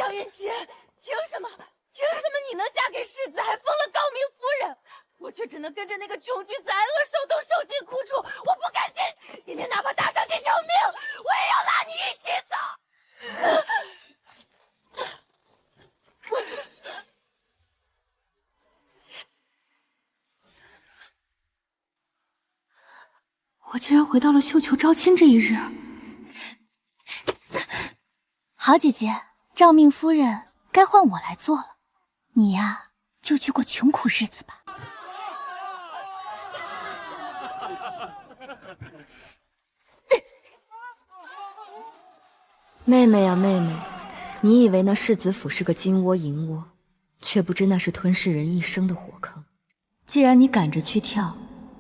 张云奇，凭什么你能嫁给世子，还封了高明夫人？我却只能跟着那个穷君子挨饿受冻，受尽苦楚。我不甘心，今天哪怕搭上这条命，我也要拉你一起走。我竟然回到了绣球招亲这一日。好姐姐，诏命夫人该换我来做了，你呀就去过穷苦日子吧。妹妹呀妹妹，你以为那世子府是个金窝银窝，却不知那是吞噬人一生的火坑。既然你赶着去跳，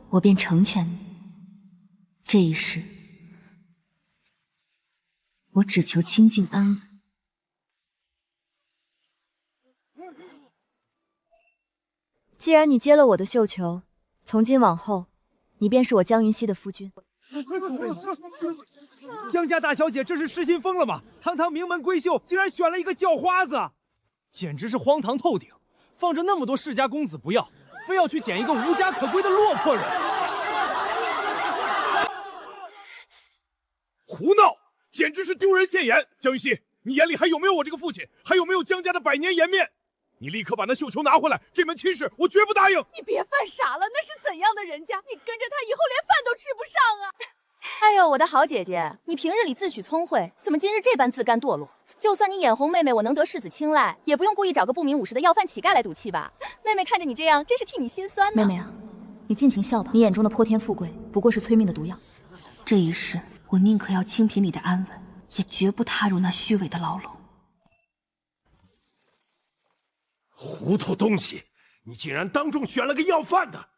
我便成全你。这一世，我只求清静安稳。既然你接了我的绣球，从今往后，你便是我江云溪的夫君。江家大小姐这是失心疯了吗？堂堂名门闺秀，竟然选了一个叫花子，简直是荒唐透顶！放着那么多世家公子不要，非要去捡一个无家可归的落魄人。胡闹！简直是丢人现眼！江云溪，你眼里还有没有我这个父亲？还有没有江家的百年颜面？你立刻把那绣球拿回来！这门亲事我绝不答应！你别犯傻了，那是怎样的人家？你跟着他以后连饭都吃不上啊！哎呦，我的好姐姐，你平日里自诩聪慧，怎么今日这般自甘堕落？就算你眼红妹妹我能得世子青睐，也不用故意找个不明武士的要饭乞丐来赌气吧？妹妹看着你这样，真是替你心酸呢。妹妹啊，你尽情笑吧，你眼中的泼天富贵不过是催命的毒药。这一世，我宁可要清贫里的安稳，也绝不踏入那虚伪的牢笼。糊涂东西，你竟然当众选了个要饭的！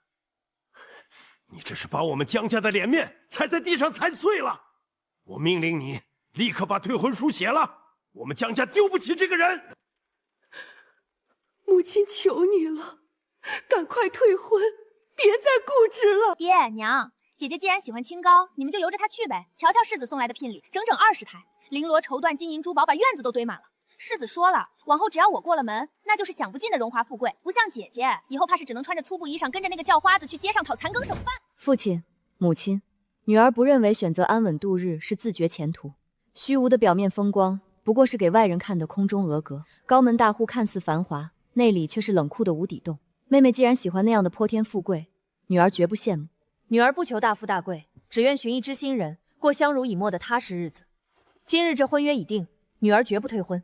你这是把我们江家的脸面踩在地上踩碎了！我命令你立刻把退婚书写了，我们江家丢不起这个人。母亲求你了，赶快退婚，别再固执了。爹娘，姐姐既然喜欢清高，你们就由着她去呗。瞧瞧世子送来的聘礼，整整20台，绫罗绸缎、金银珠宝，把院子都堆满了。世子说了，往后只要我过了门，那就是享不尽的荣华富贵。不像姐姐，以后怕是只能穿着粗布衣裳，跟着那个叫花子去街上讨残羹剩饭。父亲、母亲，女儿不认为选择安稳度日是自绝前途。虚无的表面风光，不过是给外人看的空中阁阁。高门大户看似繁华，内里却是冷酷的无底洞。妹妹既然喜欢那样的泼天富贵，女儿绝不羡慕。女儿不求大富大贵，只愿寻一知心人，过相濡以沫的踏实日子。今日这婚约已定，女儿绝不退婚。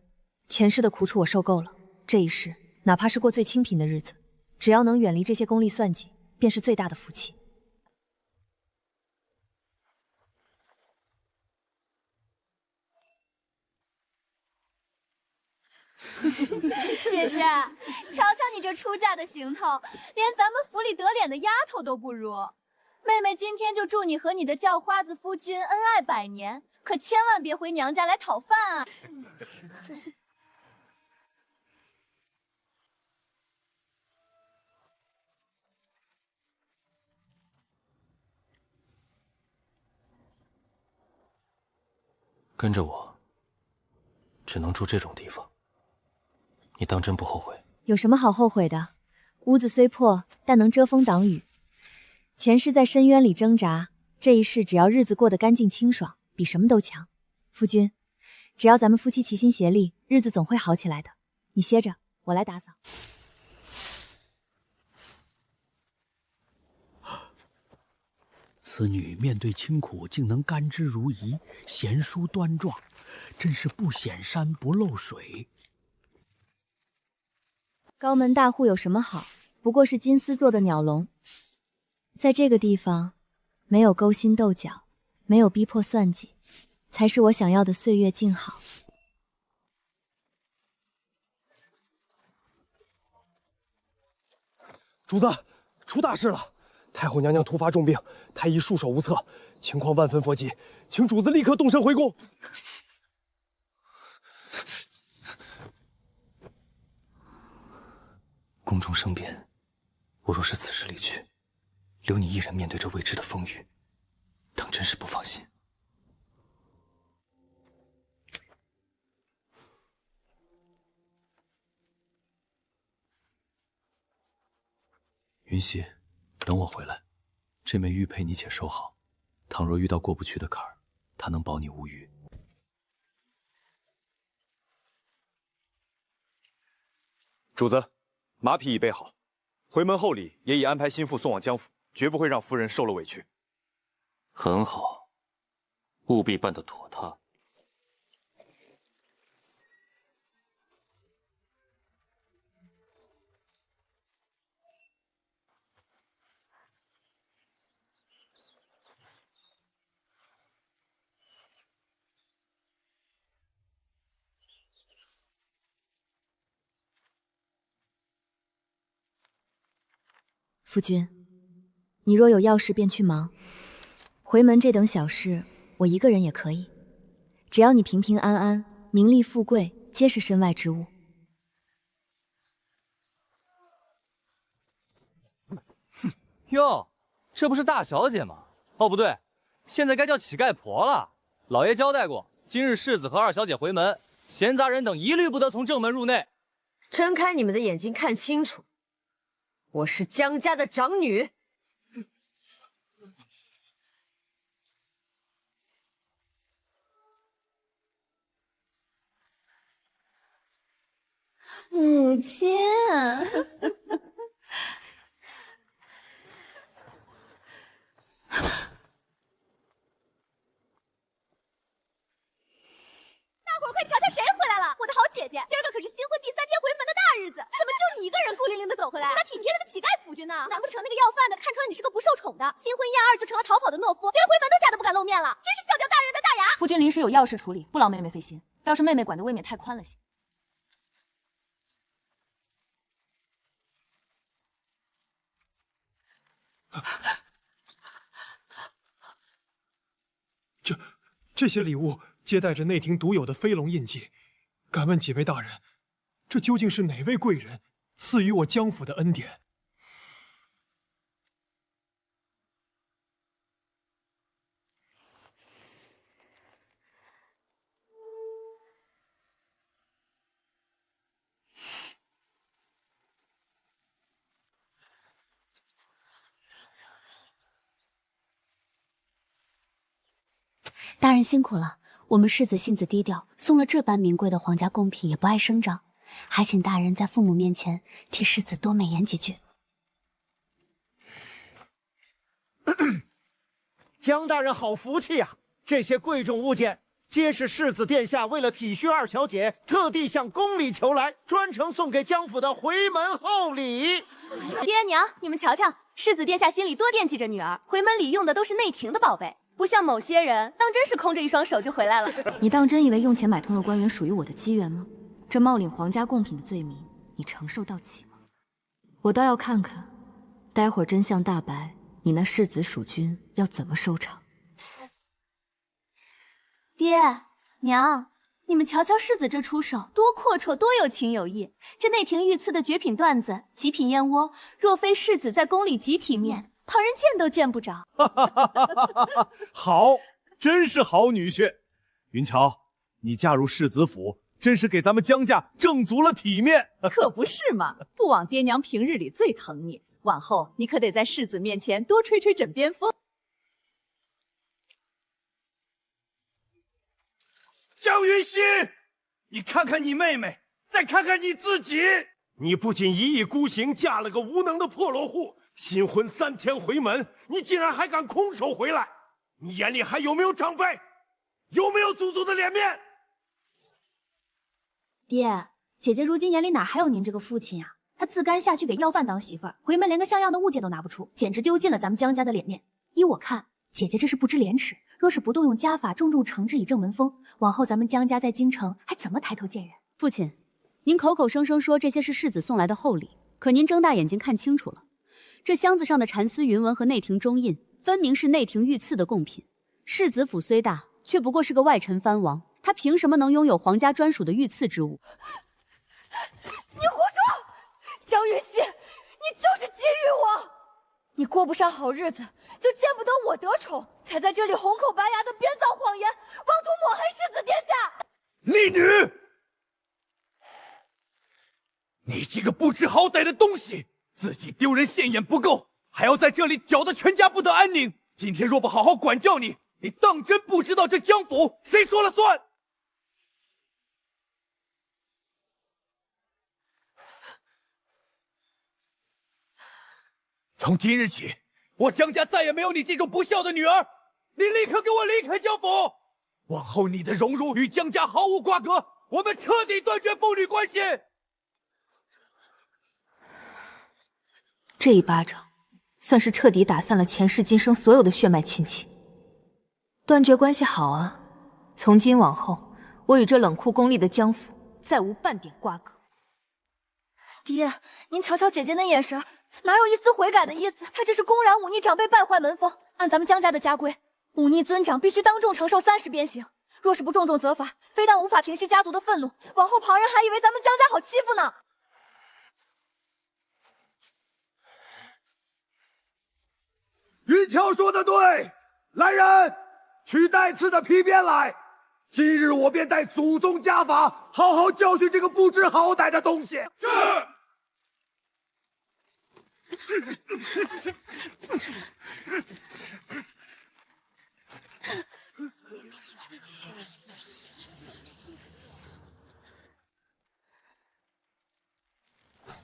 前世的苦楚我受够了，这一世哪怕是过最清贫的日子，只要能远离这些功利算计，便是最大的福气。姐姐，瞧瞧你这出嫁的行头，连咱们府里得脸的丫头都不如。妹妹今天就祝你和你的叫花子夫君恩爱100年，可千万别回娘家来讨饭啊！跟着我，只能住这种地方。你当真不后悔？有什么好后悔的？屋子虽破，但能遮风挡雨。前世在深渊里挣扎，这一世只要日子过得干净清爽，比什么都强。夫君，只要咱们夫妻齐心协力，日子总会好起来的。你歇着，我来打扫。此女面对清苦竟能甘之如饴，贤淑端庄，真是不显山不漏水。高门大户有什么好？不过是金丝做的鸟笼。在这个地方，没有勾心斗角，没有逼迫算计，才是我想要的岁月静好。主子，出大事了！太后娘娘突发重病，太医束手无策，情况万分佛急，请主子立刻动身回宫。宫中生变，我若是此时离去，留你一人面对这未知的风雨，当真是不放心。云溪，等我回来，这枚玉佩你且收好。倘若遇到过不去的坎儿，它能保你无虞。主子，马匹已备好，回门厚礼也已安排心腹送往江府，绝不会让夫人受了委屈。很好，务必办得妥当。夫君，你若有要事便去忙，回门这等小事，我一个人也可以。只要你平平安安，名利富贵皆是身外之物。哟，这不是大小姐吗？哦，不对，现在该叫乞丐婆了。老爷交代过，今日世子和二小姐回门，闲杂人等一律不得从正门入内。睁开你们的眼睛，看清楚，我是江家的长女。母亲，大伙儿快瞧瞧谁回来了！我的好姐姐，今儿个可是新婚第3天回门的大日子，怎么就你一个人孤零零的走回来？那体贴了个乞丐夫君呢？难不成那个要饭的看出来你是个不受宠的，新婚燕尔就成了逃跑的懦夫，连回门都吓得不敢露面了？真是笑掉大人的大牙！夫君临时有要事处理，不劳妹妹费心。倒是妹妹管得未免太宽了些。这些礼物皆带着内廷独有的飞龙印记，敢问几位大人，这究竟是哪位贵人赐予我江府的恩典？大人辛苦了，我们世子性子低调，送了这般名贵的皇家贡品也不爱声张，还请大人在父母面前替世子多美言几句。江大人好福气呀！这些贵重物件皆是世子殿下为了体恤二小姐，特地向宫里求来，专程送给江府的回门厚礼。爹娘，你们瞧瞧，世子殿下心里多惦记着女儿，回门礼用的都是内廷的宝贝。不像某些人，当真是空着一双手就回来了。你当真以为用钱买通了官员属于我的机缘吗？这冒领皇家贡品的罪名，你承受到起吗？我倒要看看，待会儿真相大白，你那世子蜀君要怎么收场？爹娘，你们瞧瞧世子这出手，多阔绰，多有情有义。这内廷御赐的绝品缎子、极品燕窝，若非世子在宫里极体面，旁人见都见不着。好，真是好女婿。云桥，你嫁入世子府，真是给咱们江家挣足了体面。可不是嘛，不枉爹娘平日里最疼你，往后你可得在世子面前多吹吹枕边风。江云熙，你看看你妹妹，再看看你自己，你不仅一意孤行，嫁了个无能的破落户，新婚3天回门，你竟然还敢空手回来，你眼里还有没有长辈？有没有祖宗的脸面？爹，姐姐如今眼里哪还有您这个父亲呀？她自甘下去给要饭当媳妇儿，回门连个像样的物件都拿不出，简直丢尽了咱们江家的脸面。依我看，姐姐这是不知廉耻，若是不动用家法重重惩治以正门风，往后咱们江家在京城还怎么抬头见人？父亲，您口口声声说这些是世子送来的厚礼，可您睁大眼睛看清楚了，这箱子上的蚕丝云纹和内廷中印，分明是内廷御赐的贡品。世子府虽大，却不过是个外臣藩王，他凭什么能拥有皇家专属的御赐之物？你胡说！江云熙，你就是觊觎我！你过不上好日子，就见不得我得宠，才在这里红口白牙的编造谎言，妄图抹黑世子殿下。逆女，你这个不知好歹的东西，自己丢人现眼不够，还要在这里搅得全家不得安宁。今天若不好好管教你，你当真不知道这江府谁说了算？从今日起，我江家再也没有你这种不孝的女儿，你立刻给我离开江府！往后你的荣辱与江家毫无瓜葛，我们彻底断绝父女关系。这一巴掌，算是彻底打散了前世今生所有的血脉亲戚。断绝关系好啊，从今往后，我与这冷酷功利的江府再无半点瓜葛。爹，您瞧瞧姐姐那眼神，哪有一丝悔改的意思？她这是公然忤逆长辈，败坏门风。按咱们江家的家规，忤逆尊长必须当众承受30鞭刑。若是不重重责罚，非但无法平息家族的愤怒，往后旁人还以为咱们江家好欺负呢。云桥说的对，来人，取带刺的皮鞭来。今日我便带祖宗家法，好好教训这个不知好歹的东西。是。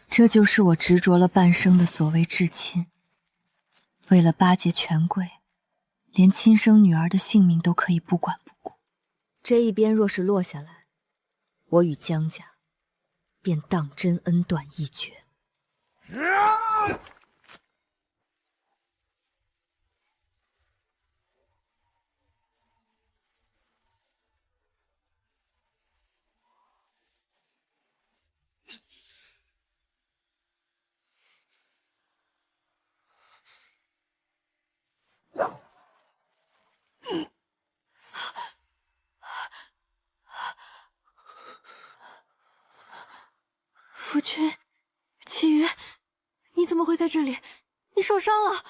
这就是我执着了半生的所谓至亲。为了巴结权贵，连亲生女儿的性命都可以不管不顾。这一鞭若是落下来，我与江家便当真恩断义绝。夫君，齐瑜，你怎么会在这里？你受伤了？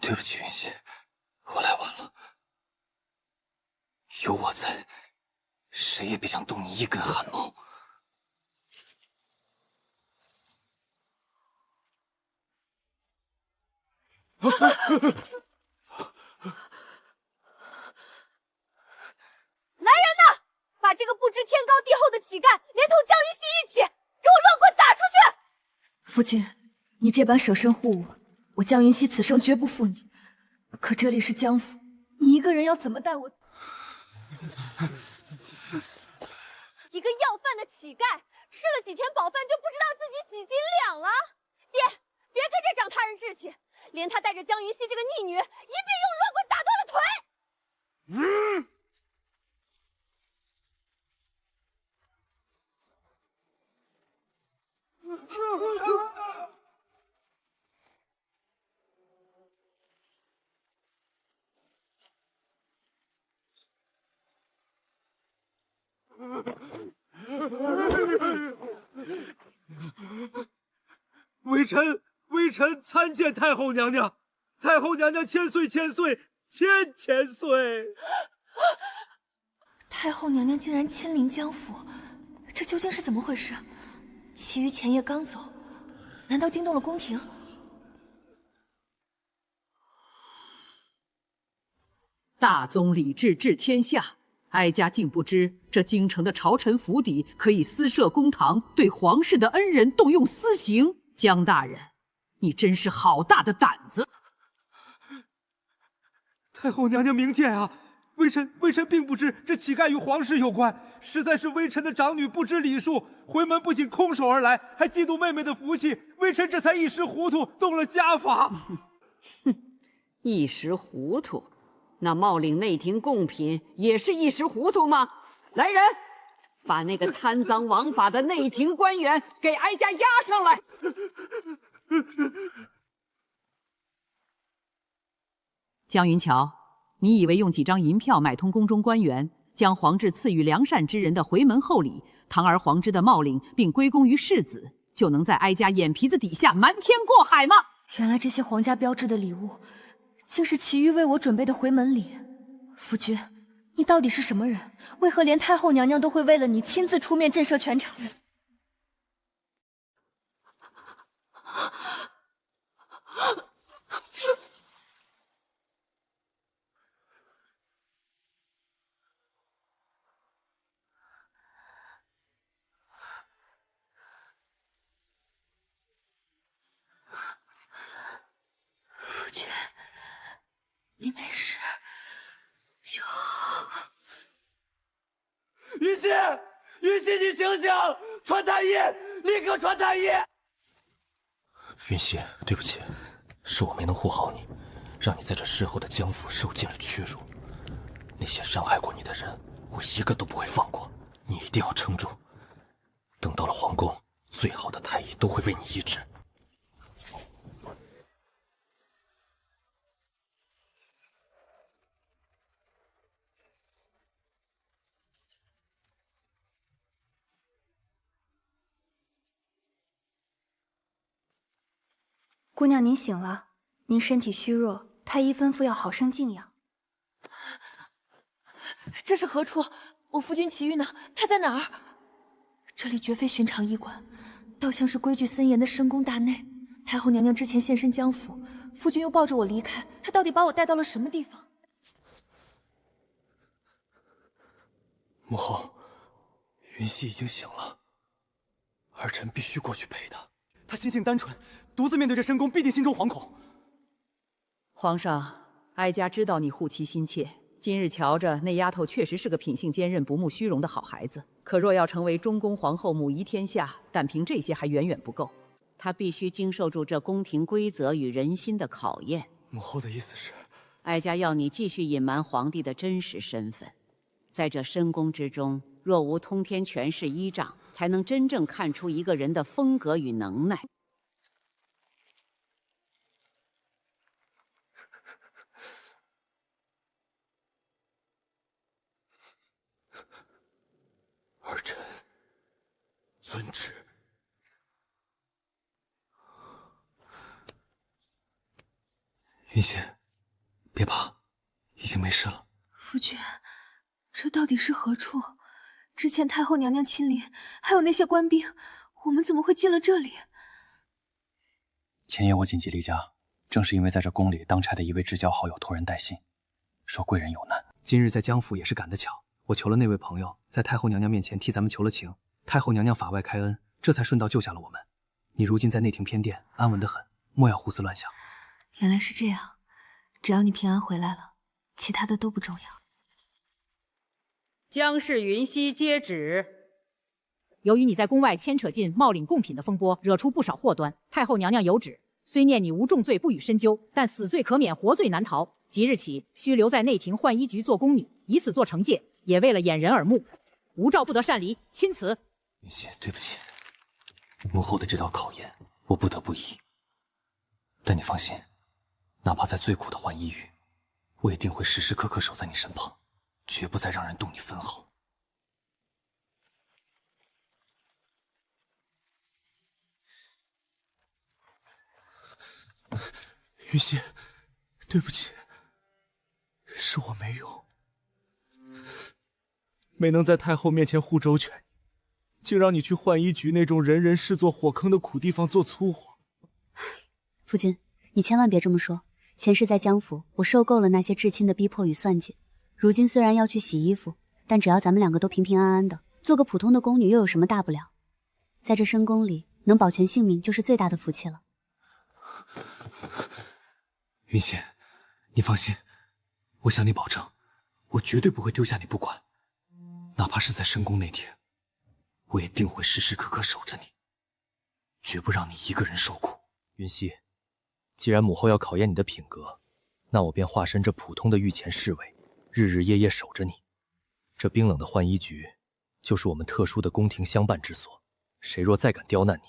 对不起，云溪，我来晚了。有我在，谁也别想动你一根汗毛。来人呐！把这个不知天高地厚的乞丐连同江云溪一起给我乱棍打出去！夫君，你这般舍身护我，我江云溪此生绝不负你。可这里是江府，你一个人要怎么带我？一个要饭的乞丐，吃了几天饱饭就不知道自己几斤两了。爹，别跟这长他人志气，连他带着江云溪这个逆女，一并用乱棍打断了腿。微臣参见太后娘娘，太后娘娘千岁千岁千岁！太后娘娘竟然亲临江府，这究竟是怎么回事？齐瑜前夜刚走，难道惊动了宫廷？大宗理治治天下，哀家竟不知这京城的朝臣府邸可以私设公堂，对皇室的恩人动用私刑。江大人，你真是好大的胆子！太后娘娘明鉴啊！微臣并不知这乞丐与皇室有关，实在是微臣的长女不知礼数，回门不仅空手而来，还嫉妒妹妹的福气，微臣这才一时糊涂动了家法。哼，一时糊涂，那冒领内廷贡品也是一时糊涂吗？来人，把那个贪赃枉法的内廷官员给哀家押上来。江云桥，你以为用几张银票买通宫中官员，将皇志赐予良善之人的回门厚礼，堂而皇之的冒领，并归功于世子，就能在哀家眼皮子底下瞒天过海吗？原来这些皇家标志的礼物，竟是齐瑜为我准备的回门礼。夫君，你到底是什么人？为何连太后娘娘都会为了你亲自出面震慑全场？你没事就好。云溪，云溪，你醒醒！穿太医，立刻穿太医！云溪，对不起，是我没能护好你，让你在这事后的江府受尽了屈辱。那些伤害过你的人，我一个都不会放过。你一定要撑住，等到了皇宫，最好的太医都会为你医治。姑娘，您醒了。您身体虚弱，太医吩咐要好生静养。这是何处？我夫君祁煜呢？他在哪儿？这里绝非寻常医馆，倒像是规矩森严的深宫大内。太后娘娘之前现身江府，夫君又抱着我离开，她到底把我带到了什么地方？母后，云溪已经醒了，儿臣必须过去陪她。她心性单纯，独自面对这深宫，必定心中惶恐。皇上，哀家知道你护其心切。今日瞧着那丫头确实是个品性坚韧、不慕虚荣的好孩子，可若要成为中宫皇后、母仪天下，但凭这些还远远不够。她必须经受住这宫廷规则与人心的考验。母后的意思是，哀家要你继续隐瞒皇帝的真实身份，在这深宫之中，若无通天权势依仗，才能真正看出一个人的风格与能耐。儿臣遵旨。云溪，别怕，已经没事了。夫君，这到底是何处？之前太后娘娘亲临，还有那些官兵，我们怎么会进了这里？前夜我紧急离家，正是因为在这宫里当差的一位至交好友托人带信，说贵人有难。今日在江府也是赶得巧，我求了那位朋友，在太后娘娘面前替咱们求了情，太后娘娘法外开恩，这才顺道救下了我们。你如今在内廷偏殿，安稳得很，莫要胡思乱想。原来是这样，只要你平安回来了，其他的都不重要。江氏云溪接旨。由于你在宫外牵扯进冒领贡品的风波，惹出不少祸端，太后娘娘有旨，虽念你无重罪不予深究，但死罪可免，活罪难逃。即日起，需留在内廷浣衣局做宫女，以此做惩戒，也为了掩人耳目，无诏不得擅离。钦此。云溪，对不起，母后的这道考验，我不得不依。但你放心，哪怕在最苦的浣衣狱，我一定会时时刻刻守在你身旁，绝不再让人动你分毫。云溪，对不起，是我没有，没能在太后面前护周全，竟让你去浣衣局那种人人视作火坑的苦地方做粗活。夫君，你千万别这么说。前世在江府，我受够了那些至亲的逼迫与算计。如今虽然要去洗衣服，但只要咱们两个都平平安安的，做个普通的宫女又有什么大不了？在这深宫里，能保全性命就是最大的福气了。云溪，你放心，我向你保证，我绝对不会丢下你不管，哪怕是在深宫那天，我也定会时时刻刻守着你，绝不让你一个人受苦。云溪，既然母后要考验你的品格，那我便化身这普通的御前侍卫，日日夜夜守着你。这冰冷的浣衣局，就是我们特殊的宫廷相伴之所。谁若再敢刁难你，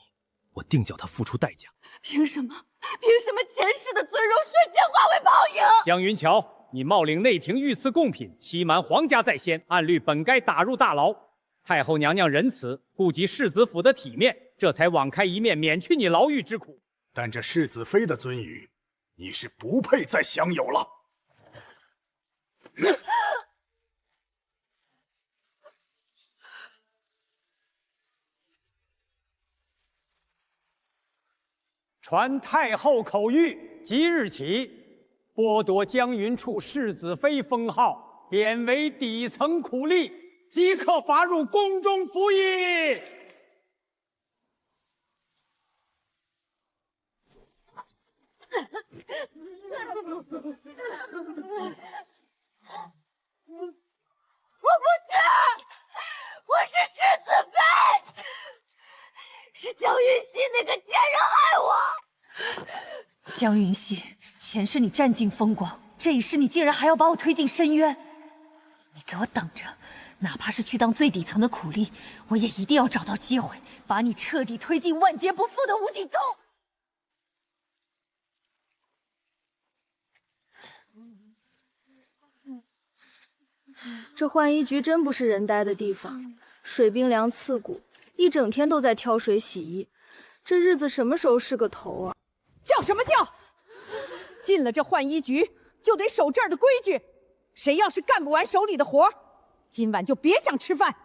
我定叫他付出代价。凭什么？凭什么前世的尊荣瞬间化为泡影？江云桥，你冒领内廷御赐贡品，欺瞒皇家在先，按律本该打入大牢。太后娘娘仁慈，顾及世子府的体面，这才网开一面，免去你牢狱之苦。但这世子妃的尊誉，你是不配再享有了。传太后口谕，即日起，剥夺江云处世子妃封号，贬为底层苦力，即刻罚入宫中服役。不是，我是世子妃，是江云熙那个贱人害我。江云熙，前世你占尽风光，这一世你竟然还要把我推进深渊！你给我等着，哪怕是去当最底层的苦力，我也一定要找到机会，把你彻底推进万劫不复的无底洞！这浣衣局真不是人待的地方，水冰凉刺骨，一整天都在挑水洗衣，这日子什么时候是个头啊？叫什么叫？进了这浣衣局就得守这儿的规矩，谁要是干不完手里的活，今晚就别想吃饭。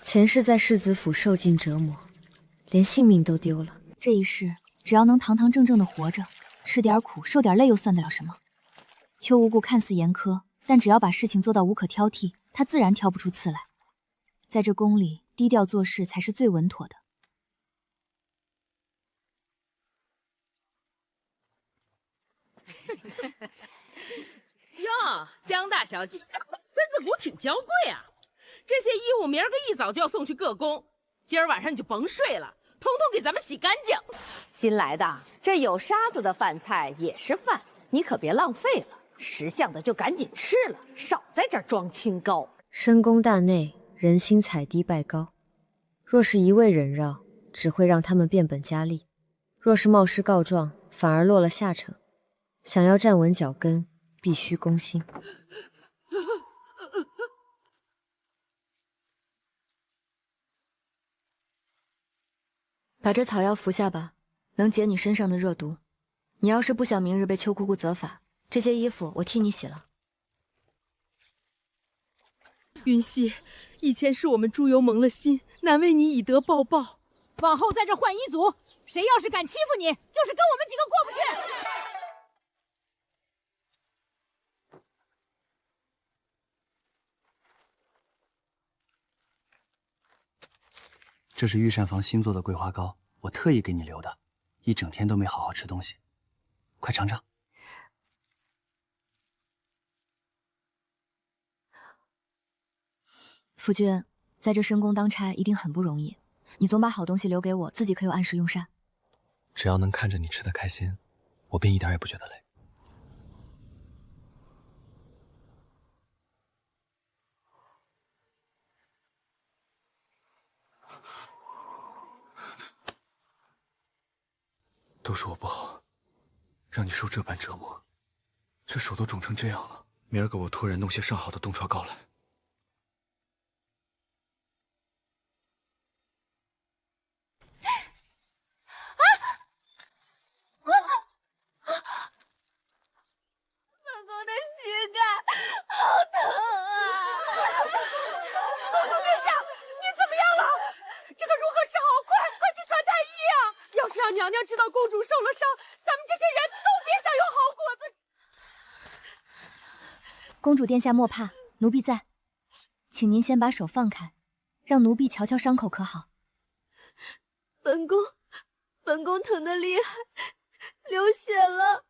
前世在世子府受尽折磨，连性命都丢了。这一世只要能堂堂正正的活着，吃点苦受点累又算得了什么？邱无故看似严苛，但只要把事情做到无可挑剔，他自然挑不出刺来。在这宫里，低调做事才是最稳妥的。哟，江大小姐，身子骨挺娇贵啊！这些衣物明儿个一早就要送去各宫，今儿晚上你就甭睡了，通通给咱们洗干净。新来的，这有沙子的饭菜也是饭，你可别浪费了。识相的就赶紧吃了，少在这儿装清高。深宫大内，人心踩低拜高。若是一味忍让，只会让他们变本加厉；若是冒失告状，反而落了下乘。想要站稳脚跟，必须攻心。把这草药服下吧，能解你身上的热毒。你要是不想明日被邱姑姑责罚，这些衣服我替你洗了。云溪，以前是我们猪油蒙了心，难为你以德报报。往后在这换衣族，谁要是敢欺负你，就是跟我们几个过不去。这是御膳房新做的桂花糕，我特意给你留的，一整天都没好好吃东西，快尝尝。夫君，在这深宫当差一定很不容易，你总把好东西留给我，自己可有按时用膳。只要能看着你吃得开心，我便一点也不觉得累。都是我不好，让你受这般折磨，这手都肿成这样了。明儿个我托人弄些上好的冻疮膏来。本宫的膝盖好疼啊！公主殿下，您怎么样了？这个如何是好？快去传太医啊！要是让娘娘知道公主受了伤，咱们这些人都别想有好果子。公主殿下莫怕，奴婢在。请您先把手放开，让奴婢瞧瞧伤口可好？本宫疼得厉害，流血了。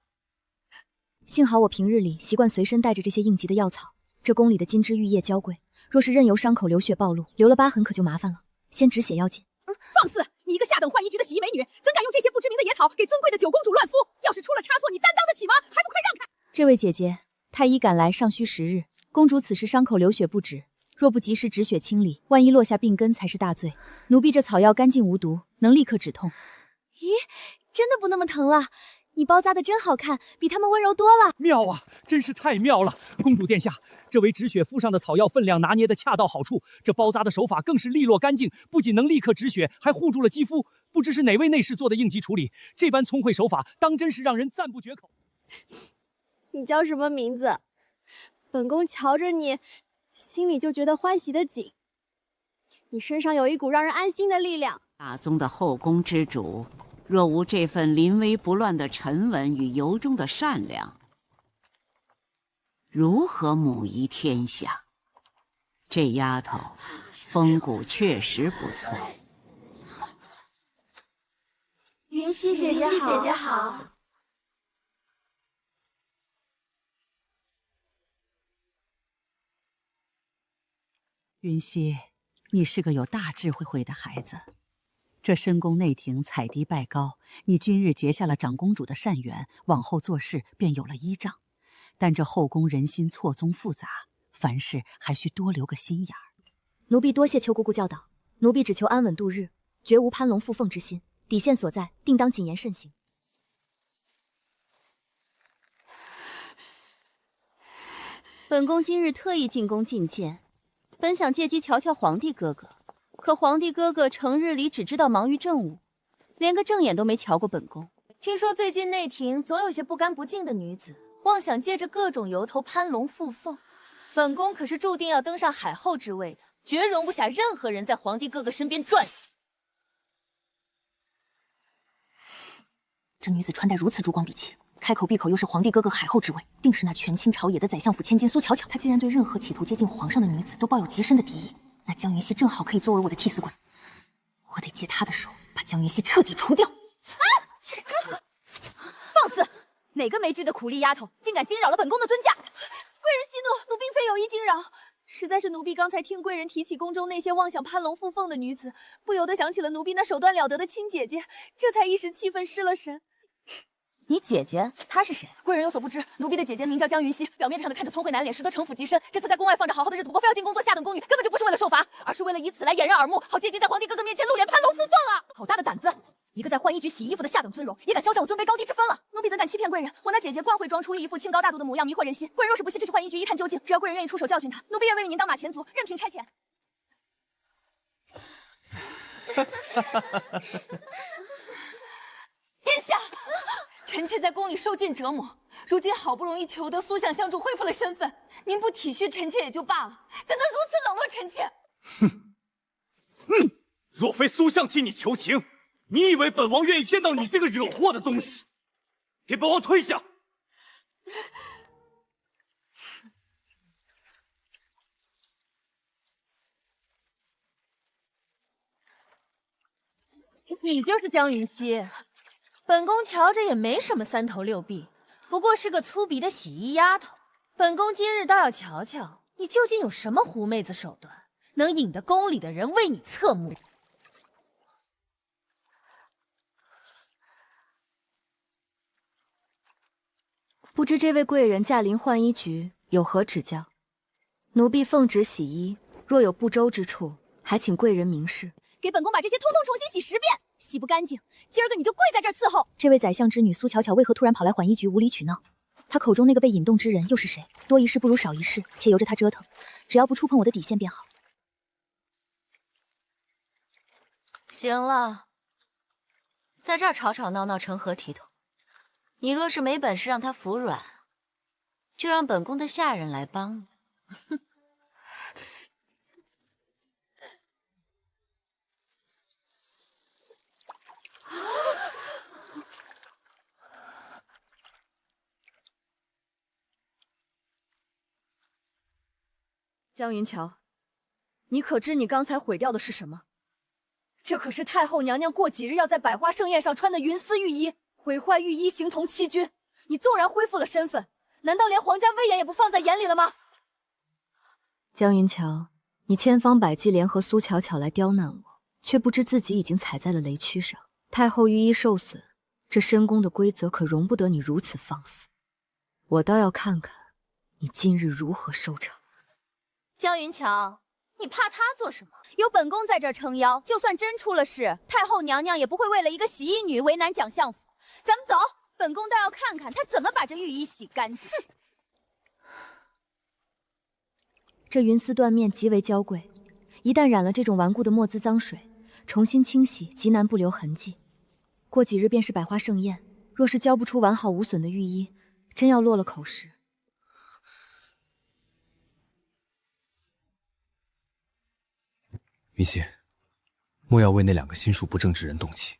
幸好我平日里习惯随身带着这些应急的药草，这宫里的金枝玉叶娇贵，若是任由伤口流血暴露，留了疤痕可就麻烦了。先止血要紧。放肆！你一个下等浣衣局的洗衣美女，怎敢用这些不知名的野草给尊贵的九公主乱敷？要是出了差错，你担当得起吗？还不快让开！这位姐姐，太医赶来尚需10日，公主此时伤口流血不止，若不及时止血清理，万一落下病根才是大罪。奴婢这草药干净无毒，能立刻止痛。咦，真的不那么疼了？你包扎的真好看，比他们温柔多了。妙啊，真是太妙了！公主殿下，这位止血敷上的草药分量拿捏的恰到好处，这包扎的手法更是利落干净，不仅能立刻止血，还护住了肌肤。不知是哪位内侍做的应急处理，这般聪慧手法，当真是让人赞不绝口。你叫什么名字？本宫瞧着你，心里就觉得欢喜的紧。你身上有一股让人安心的力量。大宗的后宫之主，若无这份临危不乱的沉稳与由衷的善良，如何母仪天下？这丫头风骨确实不错。云溪姐姐好。云溪，你是个有大智慧的孩子。这深宫内廷采嫡拜高，你今日结下了长公主的善缘，往后做事便有了依仗。但这后宫人心错综复杂，凡事还需多留个心眼儿。奴婢多谢邱姑姑教导，奴婢只求安稳度日，绝无攀龙附凤之心，底线所在，定当谨言慎行。本宫今日特意进宫觐见，本想借机瞧瞧皇帝哥哥，可皇帝哥哥成日里只知道忙于政务，连个正眼都没瞧过本宫。听说最近内廷总有些不干不净的女子，妄想借着各种由头攀龙附凤。本宫可是注定要登上海后之位的，绝容不下任何人在皇帝哥哥身边转。这女子穿戴如此珠光碧气，开口闭口又是皇帝哥哥海后之位，定是那权倾朝野的宰相府千金苏巧巧。她既然对任何企图接近皇上的女子都抱有极深的敌意，那江云溪正好可以作为我的替死鬼。我得借她的手把江云溪彻底除掉。放肆！哪个没居的苦力丫头，竟敢惊扰了本宫的尊驾！贵人息怒，奴并非有意惊扰，实在是奴婢刚才听贵人提起宫中那些妄想攀龙附凤的女子，不由得想起了奴婢那手段了得的亲姐姐，这才一时气愤失了神。你姐姐她是谁？贵人有所不知，奴婢的姐姐名叫江云溪，表面上的看着聪慧难脸，实则城府极深。这次在宫外放着好好的日子，不过非要进宫做下等宫女，根本就不是为了受罚，而是为了以此来掩人耳目，好借机在皇帝哥哥面前露脸攀龙附凤啊！好大的胆子！一个在浣衣局洗衣服的下等尊容，也敢肖像我尊卑高低之分了？奴婢怎敢欺骗贵人？我那姐姐惯会装出一副清高大度的模样，迷惑人心。贵人若是不信，就去浣衣局一探究竟。只要贵人愿意出手教训她，奴婢愿为您当马前卒，任凭差遣。殿下，臣妾在宫里受尽折磨，如今好不容易求得苏相相助，恢复了身份，您不体恤臣妾也就罢了，怎能如此冷落臣妾？若非苏相替你求情，你以为本王愿意见到你这个惹祸的东西？给本王退下！你就是江云溪，本宫瞧着也没什么三头六臂，不过是个粗鄙的洗衣丫头。本宫今日倒要瞧瞧，你究竟有什么狐妹子手段，能引得宫里的人为你侧目。不知这位贵人驾临浣衣局有何指教？奴婢奉旨洗衣，若有不周之处，还请贵人明示。给本宫把这些通通重新洗10遍，洗不干净，今儿个你就跪在这儿伺候。这位宰相之女苏巧巧为何突然跑来浣衣局无理取闹？她口中那个被引动之人又是谁？多一事不如少一事，且由着她折腾，只要不触碰我的底线便好。行了，在这儿吵吵闹闹成何体统？你若是没本事让他服软，就让本宫的下人来帮你。哼！江云桥，你可知你刚才毁掉的是什么？这可是太后娘娘过几日要在百花盛宴上穿的云丝玉衣。毁坏御医，形同欺君。你纵然恢复了身份，难道连皇家威严也不放在眼里了吗？江云桥，你千方百计联合苏巧巧来刁难我，却不知自己已经踩在了雷区上。太后御医受损，这深宫的规则可容不得你如此放肆。我倒要看看你今日如何收场。江云桥，你怕他做什么？有本宫在这儿撑腰，就算真出了事，太后娘娘也不会为了一个洗衣女为难蒋相府。咱们走，本宫倒要看看他怎么把这御衣洗干净。这云丝缎面极为娇贵，一旦染了这种顽固的墨渍脏水，重新清洗极难不留痕迹。过几日便是百花盛宴，若是交不出完好无损的御衣，真要落了口实。云溪，莫要为那2个心术不正之人动气，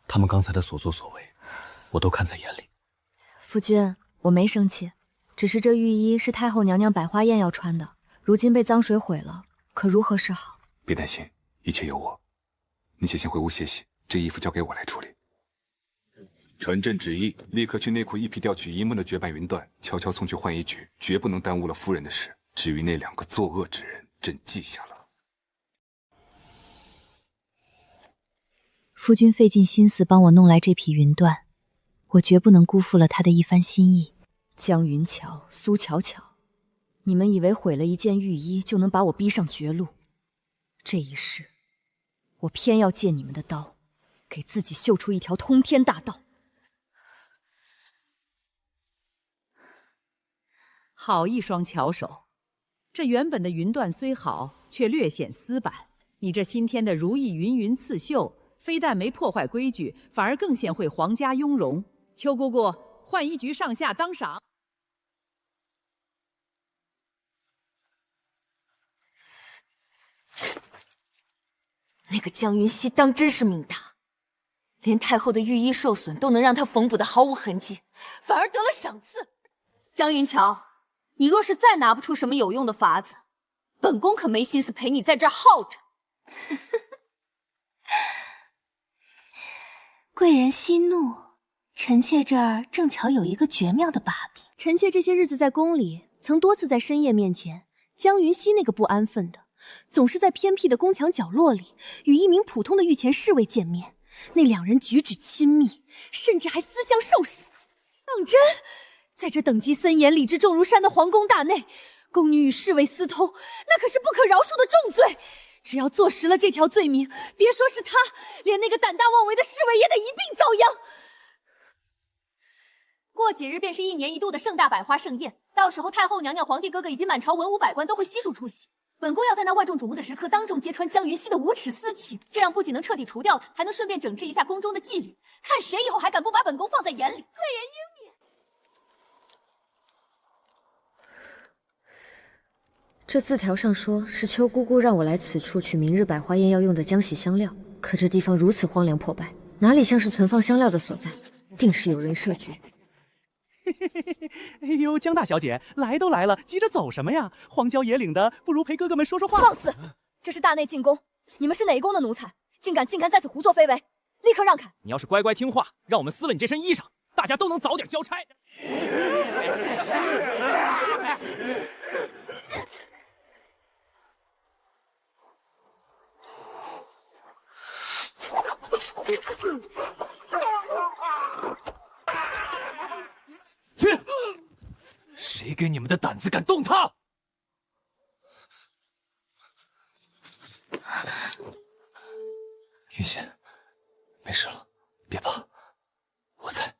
他们刚才的所作所为，我都看在眼里。夫君，我没生气，只是这御衣是太后娘娘百花宴要穿的，如今被脏水毁了，可如何是好？别担心，一切有我。你且先回屋歇息，这衣服交给我来处理。传朕旨意，立刻去内库一批调取一梦的绝版云缎，悄悄送去浣衣局，绝不能耽误了夫人的事。至于那2个作恶之人，朕记下了。夫君费尽心思帮我弄来这批云缎，我绝不能辜负了他的一番心意。江云桥、苏巧巧，你们以为毁了一件御衣就能把我逼上绝路？这一世，我偏要借你们的刀，给自己绣出一条通天大道。好一双巧手！这原本的云缎虽好，却略显死板。你这新添的如意云云刺绣，非但没破坏规矩，反而更显会皇家雍容。邱姑姑，浣衣局上下当赏。那个江云溪当真是命大，连太后的御衣受损都能让他缝补的毫无痕迹，反而得了赏赐。江云桥，你若是再拿不出什么有用的法子，本宫可没心思陪你在这儿耗着。贵人息怒，臣妾这儿正巧有一个绝妙的把柄。臣妾这些日子在宫里，曾多次在深夜面前，江云溪那个不安分的，总是在偏僻的宫墙角落里与一名普通的御前侍卫见面，那2人举止亲密，甚至还私相授使。当真，在这等级森严、礼制重如山的皇宫大内，宫女与侍卫私通，那可是不可饶恕的重罪。只要坐实了这条罪名，别说是他，连那个胆大妄为的侍卫也得一并遭殃。过几日便是1年1度的盛大百花盛宴，到时候太后娘娘、皇帝哥哥以及满朝文武百官都会悉数出席。本宫要在那万众瞩目的时刻当众揭穿江云溪的无耻私情，这样不仅能彻底除掉他，还能顺便整治一下宫中的纪律，看谁以后还敢不把本宫放在眼里。贵人英明。这字条上说是邱姑姑让我来此处取明日百花宴要用的浆洗香料，可这地方如此荒凉破败，哪里像是存放香料的所在？定是有人设局。哎呦，江大小姐，来都来了，急着走什么呀？荒郊野岭的，不如陪哥哥们说说话。放肆！这是大内进宫，你们是哪一宫的奴才？竟敢在此胡作非为！立刻让开！你要是乖乖听话，让我们撕了你这身衣裳，大家都能早点交差。谁给你们的胆子敢动他？云溪，没事了，别怕，我在。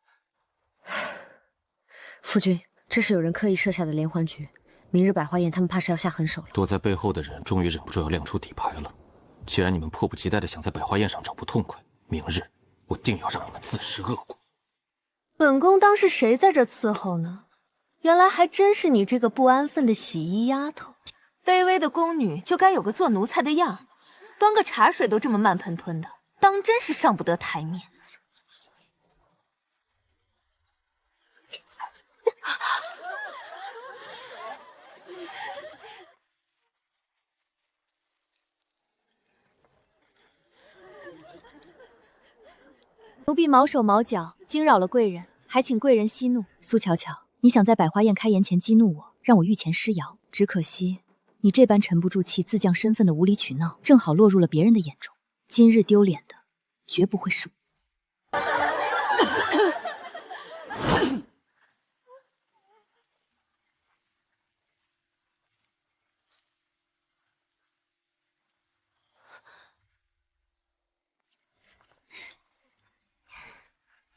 夫君，这是有人刻意设下的连环局，明日百花宴他们怕是要下狠手了。躲在背后的人终于忍不住要亮出底牌了。既然你们迫不及待的想在百花宴上找不痛快，明日我定要让你们自食恶果。本宫当是谁在这伺候呢？原来还真是你这个不安分的洗衣丫头。卑微的宫女就该有个做奴才的样儿，端个茶水都这么慢吞吞的，当真是上不得台面。奴婢毛手毛脚，惊扰了贵人，还请贵人息怒。苏巧巧，你想在百花宴开宴前激怒我，让我御前失谣，只可惜你这般沉不住气、自降身份的无理取闹，正好落入了别人的眼中。今日丢脸的绝不会是我。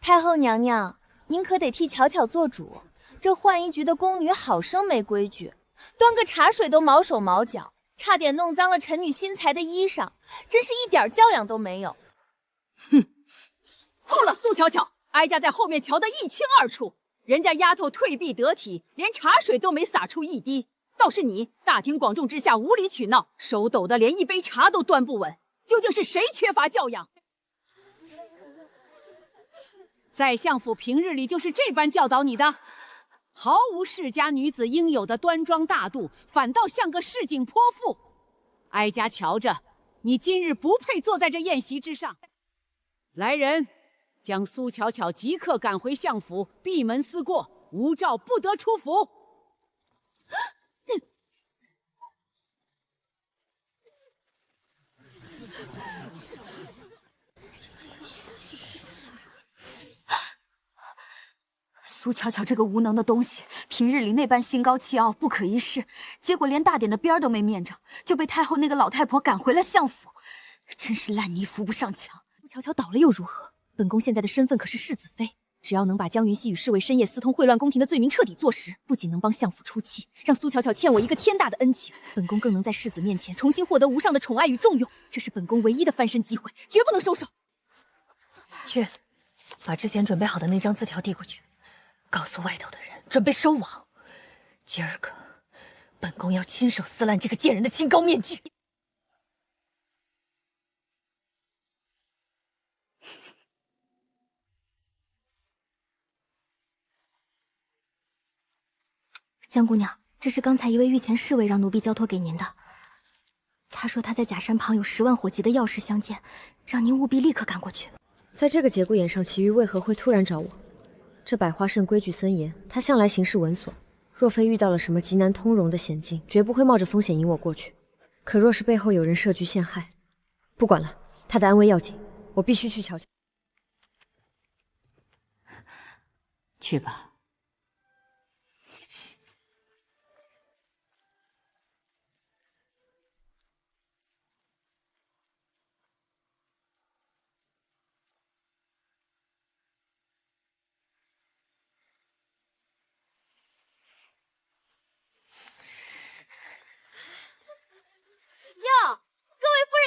太后娘娘，您可得替巧巧做主。这浣衣局的宫女好生没规矩，端个茶水都毛手毛脚，差点弄脏了臣女新裁的衣裳，真是一点教养都没有。哼，够了，苏巧巧，哀家在后面瞧得一清二楚，人家丫头退避得体，连茶水都没洒出一滴，倒是你大庭广众之下无理取闹，手抖的连一杯茶都端不稳，究竟是谁缺乏教养？宰相府平日里就是这般教导你的，毫无世家女子应有的端庄大度，反倒像个市井泼妇。哀家瞧着，你今日不配坐在这宴席之上。来人，将苏巧巧即刻赶回相府，闭门思过，无诏不得出府。苏巧巧这个无能的东西，平日里那般心高气傲、不可一世，结果连大典的边儿都没面着，就被太后那个老太婆赶回了相府，真是烂泥扶不上墙。苏巧巧倒了又如何？本宫现在的身份可是世子妃，只要能把江云熙与侍卫深夜私通秽乱宫廷的罪名彻底坐实，不仅能帮相府出气，让苏巧巧欠我一个天大的恩情，本宫更能在世子面前重新获得无上的宠爱与重用，这是本宫唯一的翻身机会，绝不能收手。去，把之前准备好的那张字条递过去，告诉外头的人准备收网。今儿个，本宫要亲手撕烂这个贱人的清高面具。江姑娘，这是刚才一位御前侍卫让奴婢交托给您的。他说他在假山旁有10万火急的要事相见，让您务必立刻赶过去。在这个节骨眼上，祁煜为何会突然找我？这百花盛规矩森严，他向来行事稳索，若非遇到了什么极难通融的险境，绝不会冒着风险引我过去。可若是背后有人设局陷害，不管了，他的安危要紧，我必须去瞧瞧。去吧。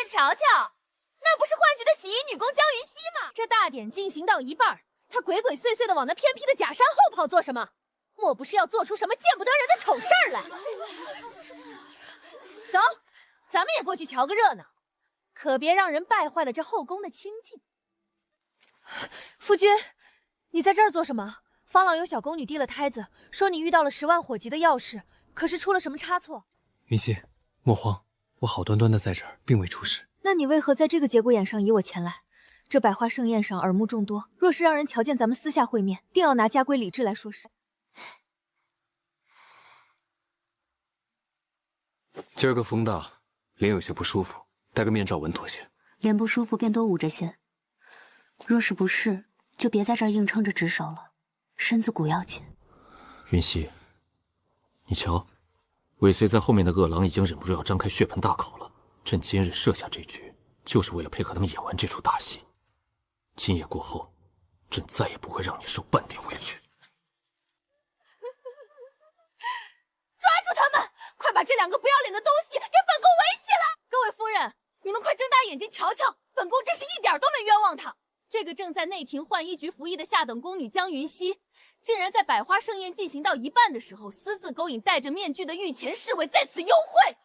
瞧瞧，那不是幻局的洗衣女工江云熙吗？这大典进行到一半，她鬼鬼祟祟的往那偏僻的假山后跑做什么？莫不是要做出什么见不得人的丑事儿来？走，咱们也过去瞧个热闹，可别让人败坏了这后宫的清静。夫君，你在这儿做什么？方朗有小宫女递了胎子，说你遇到了10万火急的要事，可是出了什么差错？云溪，莫慌，我好端端的在这儿，并未出事。那你为何在这个节骨眼上以我前来？这百花盛宴上耳目众多，若是让人瞧见咱们私下会面，定要拿家规礼制来说事。今儿个风大，脸有些不舒服，戴个面罩稳妥些。脸不舒服便多捂着些，若是不是，就别在这儿硬撑着值守了，身子骨要紧。云溪，你瞧，尾随在后面的恶狼已经忍不住要张开血盆大口了。朕今日设下这局，就是为了配合他们演完这出大戏。今夜过后，朕再也不会让你受半点委屈。抓住他们！快把这2个不要脸的东西给本宫围起来！各位夫人，你们快睁大眼睛瞧瞧，本宫真是一点都没冤枉他。这个正在内廷浣衣局服役的下等宫女江云熙，竟然在百花盛宴进行到一半的时候，私自勾引戴着面具的御前侍卫，在此幽会。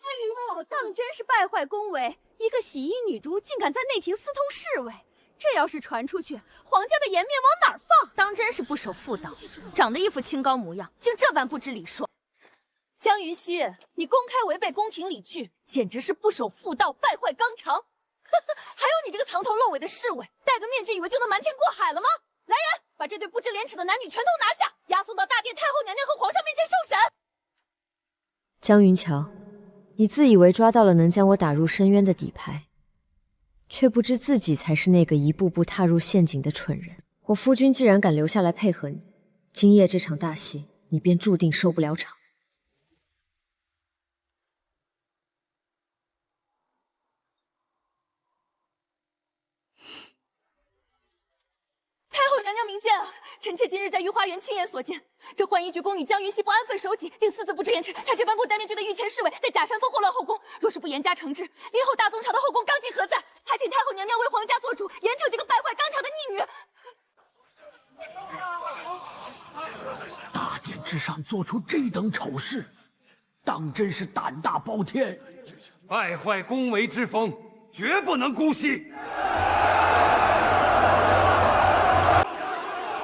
哎呦，当真是败坏宫闱！一个洗衣女督竟敢在内廷私通侍卫，这要是传出去，皇家的颜面往哪儿放？当真是不守妇道，长得一副清高模样，竟这般不知礼数。江云熙，你公开违背宫廷礼具，简直是不守妇道，败坏纲常。还有你这个藏头露尾的侍卫，戴个面具以为就能瞒天过海了吗？来人，把这对不知廉耻的男女全都拿下，押送到大殿太后娘娘和皇上面前受审。江云桥，你自以为抓到了能将我打入深渊的底牌，却不知自己才是那个一步步踏入陷阱的蠢人。我夫君既然敢留下来配合你，今夜这场大戏，你便注定收不了场。太后娘娘明鉴啊！臣妾今日在御花园亲眼所见，这浣衣局宫女江云熙不安分守己，竟私自不知严惩他这般不戴面具的御前侍卫，在假山峰祸乱后宫。若是不严加惩治，今后大宗朝的后宫纲纪何在？还请太后娘娘为皇家做主，严惩这个败坏纲常的逆女。大典之之上做出这等丑事，当真是胆大包天！败坏宫闱之风，绝不能姑息。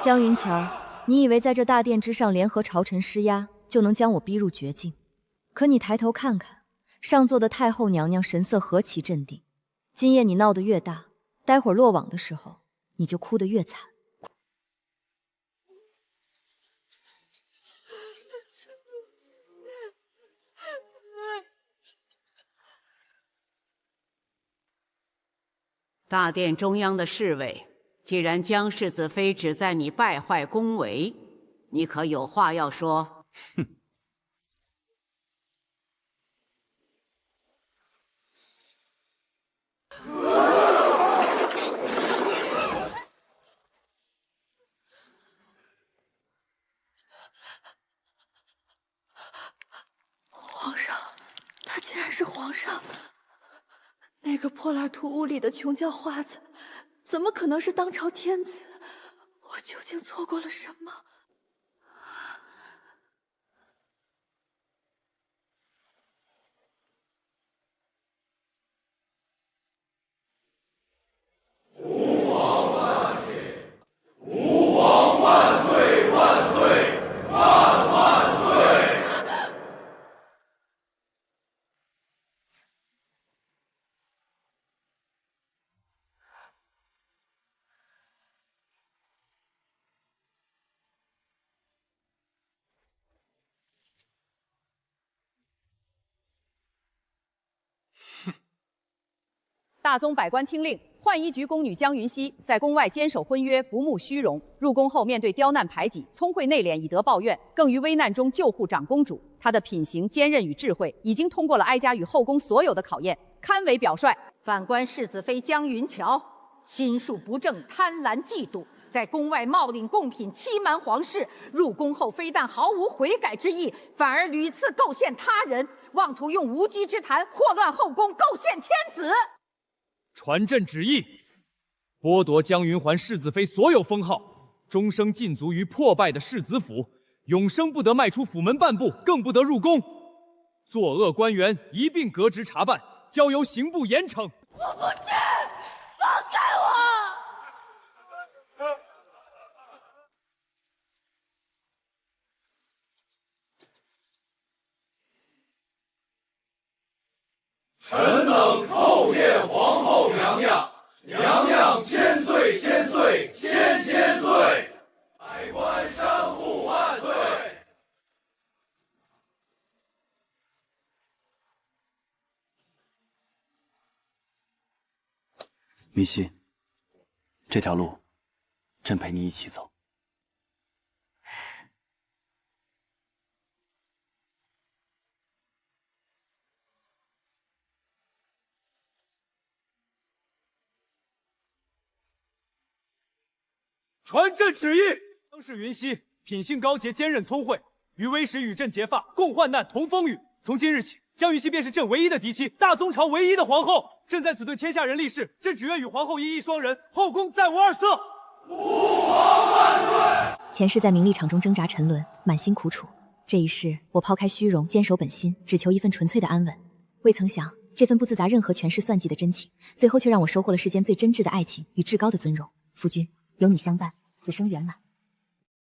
江云桥，你以为在这大殿之上联合朝臣施压，就能将我逼入绝境？可你抬头看看，上座的太后娘娘神色何其镇定。今夜你闹得越大，待会儿落网的时候，你就哭得越惨。大殿中央的侍卫，既然江世子妃只在你败坏宫闱，你可有话要说？哼！皇上，他竟然是皇上！那个破烂土屋里的穷叫花子，怎么可能是当朝天子？我究竟错过了什么？吾皇万岁！吾皇万岁！万岁！万万岁！大宗百官听令，浣衣局宫女江云熙在宫外坚守婚约，不慕虚荣。入宫后面对刁难排挤，聪慧内敛，以德报怨，更于危难中救护长公主。她的品行坚韧与智慧，已经通过了哀家与后宫所有的考验，堪为表率。反观世子妃江云桥，心术不正，贪婪嫉妒，在宫外冒领贡品，欺瞒皇室。入宫后非但毫无悔改之意，反而屡次构陷他人，妄图用无稽之谈祸乱后宫，构陷天子。传朕旨意，剥夺江云环世子妃所有封号，终生禁足于破败的世子府，永生不得迈出府门半步，更不得入宫。作恶官员一并革职查办，交由刑部严惩。我不去，放开我！臣等叩见皇后娘娘，娘娘千岁千岁千千岁！百官山护万岁！云溪，这条路，朕陪你一起走。传朕旨意，当世云溪品性高洁，坚韧聪慧，于危时与朕结发，共患难，同风雨。从今日起，江云溪便是朕唯一的嫡妻，大宗朝唯一的皇后。朕在此对天下人立誓，朕只愿与皇后一翼双人，后宫再无二色。吾皇万岁！前世在名利场中挣扎沉沦，满心苦楚。这一世，我抛开虚荣，坚守本心，只求一份纯粹的安稳。未曾想，这份不自杂任何权势算计的真情，最后却让我收获了世间最真挚的爱情与至高的尊荣。夫君，有你相伴，此生圆满。